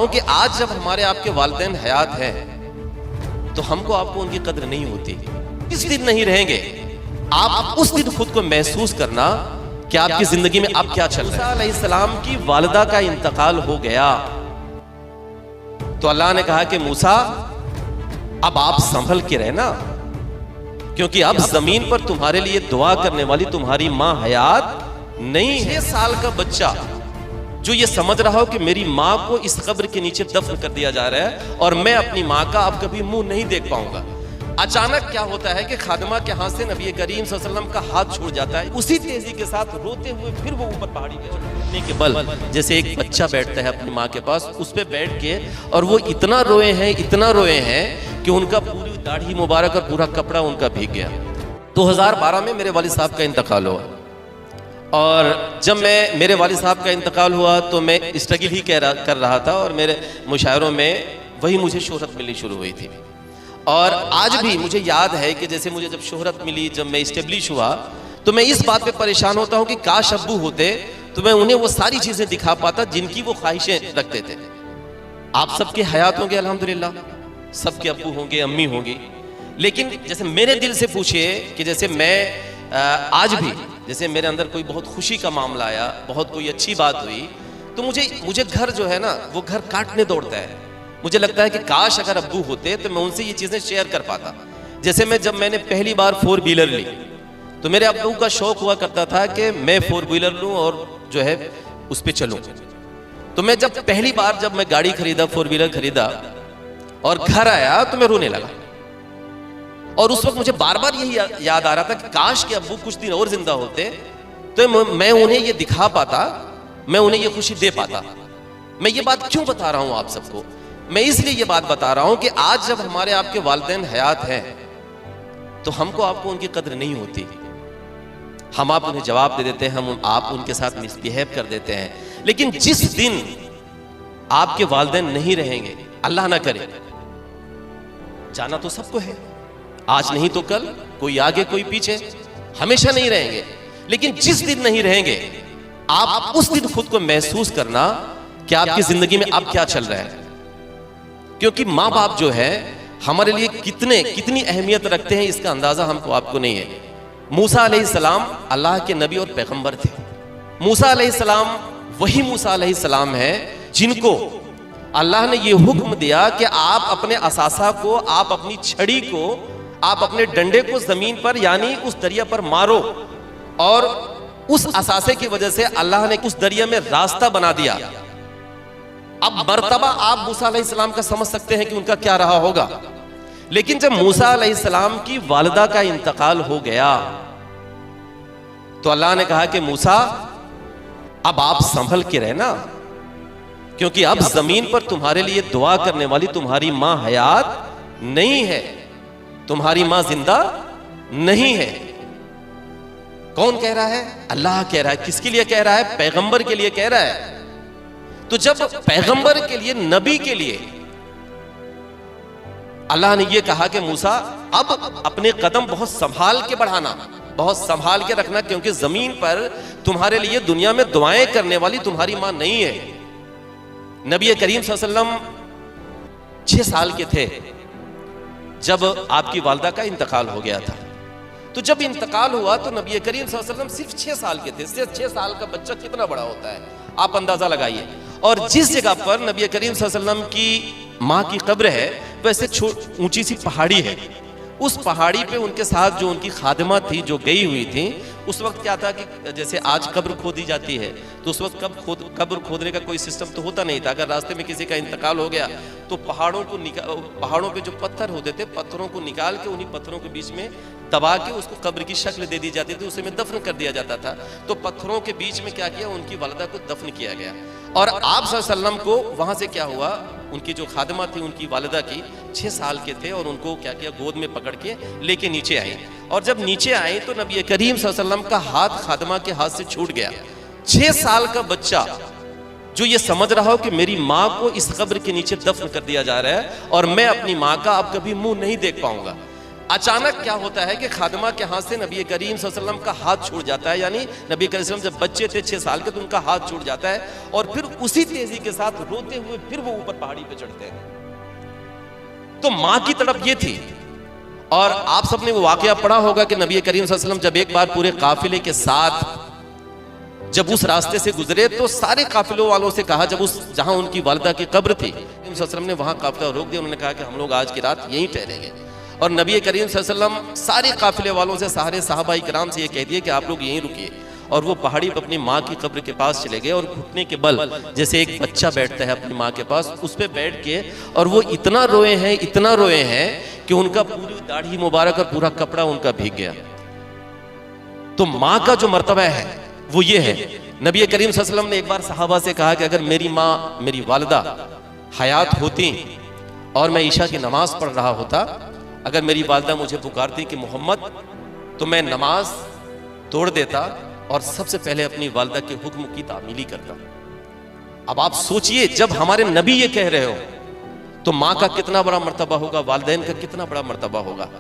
कि आज जब हमारे आपके वालिदैन हयात हैं तो हमको आपको उनकी कदर नहीं होती। किस दिन नहीं रहेंगे, आप उस दिन खुद को महसूस करना कि आपकी जिंदगी में अब क्या चल रहा है। मूसा अलैहिस्सलाम की वालिदा का इंतकाल हो गया तो अल्लाह ने कहा कि मूसा अब आप संभल के रहना, क्योंकि अब जमीन पर तुम्हारे लिए दुआ करने वाली तुम्हारी मां हयात नहीं है। 6 साल का बच्चा जो ये समझ रहा हो कि मेरी माँ को इस कब्र के नीचे दफन कर दिया जा रहा है और मैं अपनी माँ का अब कभी मुंह नहीं देख पाऊंगा। अचानक क्या होता है कि खादिमा के हाथ से नबी करीम सल्लल्लाहु अलैहि वसल्लम का हाथ छूट जाता है। उसी तेजी के साथ रोते हुए फिर वो ऊपर पहाड़ी पे चढ़ने के बल जैसे एक बच्चा बैठता है अपनी माँ के पास, उस पे बैठ के और वो इतना रोए हैं कि उनका पूरी दाढ़ी मुबारक और पूरा कपड़ा उनका भीग गया। 2012 में मेरे वालिद साहब का इंतकाल हुआ और जब मेरे वालिद साहब का इंतकाल हुआ तो मैं स्ट्रगल ही कर रहा था और मेरे मुशायरों में वही मुझे शोहरत मिलनी शुरू हुई थी। और आज भी मुझे याद है कि जैसे मुझे जब शोहरत मिली, जब मैं इस्टेब्लिश हुआ, तो मैं इस बात पे परेशान होता हूँ कि काश अब्बू होते तो मैं उन्हें वो सारी चीज़ें दिखा पाता जिनकी वो ख्वाहिशें रखते थे। आप सबके हयात होंगे अल्हम्दुलिल्लाह, सबके अब्बू होंगे, अम्मी होंगी, लेकिन जैसे मेरे दिल से पूछिए कि जैसे मैं आज भी जैसे मेरे अंदर कोई बहुत खुशी का मामला आया, बहुत कोई अच्छी बात हुई, तो मुझे घर जो है ना वो घर काटने दौड़ता है। मुझे लगता है कि काश अगर अब्बू होते तो मैं उनसे ये चीज़ें शेयर कर पाता। जैसे जब मैंने पहली बार 4 व्हीलर ली तो मेरे अब्बू का शौक हुआ करता था कि मैं 4 व्हीलर लूँ और जो है उस पर चलूँ। तो मैं जब पहली बार जब मैं गाड़ी खरीदा, 4 व्हीलर खरीदा और घर आया तो मैं रोने लगा। और उस वक्त मुझे बार बार यही याद आ रहा था कि काश के अब्बू कुछ दिन और जिंदा होते तो मैं उन्हें ये दिखा पाता, मैं उन्हें ये खुशी दे पाता। मैं ये बात क्यों बता रहा हूं आप सबको? मैं इसलिए ये बात बता रहा हूं कि आज जब हमारे आपके वालिदैन हयात हैं तो हमको आपको उनकी कदर नहीं होती। हम आप उन्हें जवाब दे देते हैं, आप उनके साथ मिसबिहेव कर देते हैं। लेकिन जिस दिन आपके वालिदैन नहीं रहेंगे, अल्लाह ना करे, जाना तो सबको है, आज नहीं तो कल, कोई आगे कोई पीछे, हमेशा नहीं रहेंगे। लेकिन जिस दिन नहीं रहेंगे आप उस दिन खुद को महसूस करना कि आपकी जिंदगी में अब क्या चल रहा है। क्योंकि माँ बाप जो है हमारे लिए कितनी अहमियत रखते हैं इसका अंदाजा हमको आपको नहीं है। मूसा अलैहिस्सलाम अल्लाह के नबी और पैगंबर थे। मूसा अलैहिस्सलाम वही मूसा अलैहिस्सलाम है जिनको अल्लाह ने ये हुक्म दिया कि आप अपने असासा को, आप अपनी छड़ी को, आप अपने डंडे को जमीन पर यानी उस दरिया पर मारो, और उस असासे की वजह से अल्लाह ने उस दरिया में रास्ता बना दिया। अब मर्तबा आप मूसा अलैहिस्सलाम का समझ सकते हैं कि उनका क्या रहा होगा। लेकिन जब मूसा अलैहिस्सलाम की वालिदा का इंतकाल हो गया तो अल्लाह ने कहा कि मूसा अब आप संभल के रहना, क्योंकि अब जमीन पर तुम्हारे लिए दुआ करने वाली तुम्हारी मां हयात नहीं है, तुम्हारी मां जिंदा नहीं है। कौन कह रहा है? अल्लाह कह रहा है। किसके लिए कह रहा है? पैगंबर के लिए कह रहा है। तो जब पैगंबर के लिए, नबी के लिए अल्लाह ने यह कहा कि मूसा अब अपने कदम बहुत संभाल के बढ़ाना, बहुत संभाल के रखना, क्योंकि जमीन पर तुम्हारे लिए दुनिया में दुआएं करने वाली तुम्हारी मां नहीं है। नबी करीम सल्लल्लाहु अलैहि वसल्लम 6 साल के थे जब आपकी वालिदा का इंतकाल हो गया था। तो जब इंतकाल हुआ तो नबी करीम सल्लल्लाहु अलैहि वसल्लम सिर्फ 6 साल के थे। 6 साल का बच्चा कितना बड़ा होता है आप अंदाजा लगाइए। और जिस जगह पर नबी करीम सल्लल्लाहु अलैहि वसल्लम की माँ की कब्र है वैसे ऊंची सी पहाड़ी है। उस पहाड़ी पे उनके साथ जो उनकी खादिमा थी जो गई हुई थी, उस वक्त क्या था कि जैसे आज कब्र खोदी जाती है तो उस वक्त कब्र खोदने का कोई सिस्टम तो होता नहीं था। अगर रास्ते में किसी का इंतकाल हो गया तो पहाड़ों पे जो पत्थर होते थे, पत्थरों को निकाल के उन्हीं पत्थरों के बीच में दबा के उसको कब्र की शक्ल दे दी जाती थी, उसे में दफन कर दिया जाता था। तो पत्थरों के बीच में क्या किया, उनकी वालिदा को दफन किया गया। और आप सल्लल्लाहु अलैहि वसल्लम को वहां से क्या हुआ, उनकी जो खादिमा थी उनकी वालिदा की 6 साल के थे और उनको क्या किया, गोद में पकड़ के लेके नीचे आई। और जब नीचे आई तो नबी करीम सल्लल्लाहु अलैहि वसल्लम का हाथ खादिमा के हाथ से छूट गया। 6 साल का बच्चा जो ये समझ रहा हो कि मेरी माँ को इस कब्र के नीचे दफन कर दिया जा रहा है और मैं अपनी माँ का अब कभी मुंह नहीं देख पाऊंगा। अचानक क्या होता है कि खादिमा के हाथ से नबी करीम सल्लल्लाहु अलैहि वसल्लम का हाथ छूट जाता है, यानी नबी करीम सल्लल्लाहु अलैहि वसल्लम जब बच्चे थे 6 साल के तो उनका हाथ छूट जाता है, और फिर उसी तेजी के साथ रोते हुए फिर वो ऊपर पहाड़ी पे चढ़ते हैं। तो मां की तड़प ये थी। और आप सबने वो वाकया पढ़ा होगा कि नबी करीम सल्लल्लाहु अलैहि वसल्लम जब एक बार पूरे काफिले के साथ जब उस रास्ते से गुजरे तो सारे काफिलों वालों से कहा, जब उस जहां उनकी वालिदा की कब्र थी, नबी सल्लल्लाहु अलैहि वसल्लम ने वहां काफिला रोक दिया। उन्होंने कहा कि हम लोग आज की रात यहीं ठहरेंगे। और नबी करीम सल्लल्लाहु अलैहि वसल्लम सारे काफिले वालों से, सारे सहाबाई किराम से ये कह दिए कि आप लोग यहीं रुकिए। और वो पहाड़ी पर अपनी माँ की कब्र के पास चले गए और घुटने के बल, जैसे एक बच्चा बैठता है अपनी माँ के पास, उस पर बैठ के, और वो इतना रोए हैं, इतना रोए हैं कि उनका पूरी दाढ़ी मुबारक और पूरा कपड़ा उनका भीग गया। तो माँ का जो मर्तबा है वो ये है। नबी करीम सल्लल्लाहु अलैहि वसल्लम ने एक बार सहाबा से कहा कि अगर मेरी माँ, मेरी वालिदा हयात होती और मैं ईशा की नमाज पढ़ रहा होता, अगर मेरी वालिदा मुझे पुकारती कि मोहम्मद, तो मैं नमाज तोड़ देता और सबसे पहले अपनी वालिदा के हुक्म की तामीली करता। अब आप सोचिए, जब हमारे नबी ये कह रहे हो तो माँ का कितना बड़ा मर्तबा होगा, वालिदैन का कितना बड़ा मर्तबा होगा।